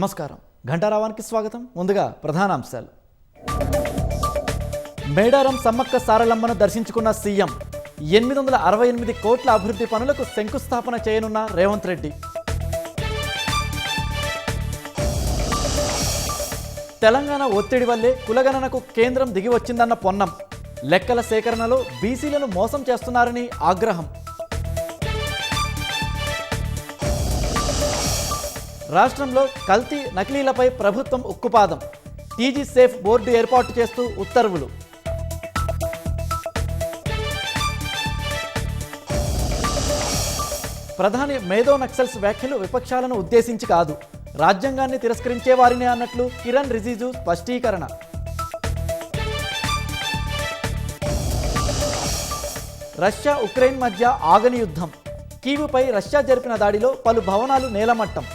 నమస్కారం. ఘంటారావానికి స్వాగతం. ముందుగా ప్రధానాంశాలు. మేడారం సమ్మక్క సారలమ్మను దర్శించుకున్న సీఎం. 868 కోట్ల అభివృద్ధి పనులకు శంకుస్థాపన చేయనున్న రేవంత్ రెడ్డి. తెలంగాణ ఒత్తిడి వల్లే కులగణనకు కేంద్రం దిగివచ్చిందన్న పొన్నం. లెక్కల సేకరణలో బీసీలను మోసం చేస్తున్నారని ఆగ్రహం. రాష్ట్రంలో కల్తీ నకిలీలపై ప్రభుత్వం ఉక్కుపాదం. టీజీ సేఫ్ బోర్డు ఏర్పాటు చేస్తూ ఉత్తర్వులు. ప్రధాని మేధో నక్సల్స్ వ్యాఖ్యలు విపక్షాలను ఉద్దేశించి కాదు, రాజ్యాంగాన్ని తిరస్కరించే వారినే అన్నట్లు కిరణ్ రిజిజు స్పష్టీకరణ. రష్యా ఉక్రెయిన్ మధ్య ఆగని యుద్ధం. కీవుపై రష్యా జరిపిన దాడిలో పలు భవనాలు నేలమట్టం.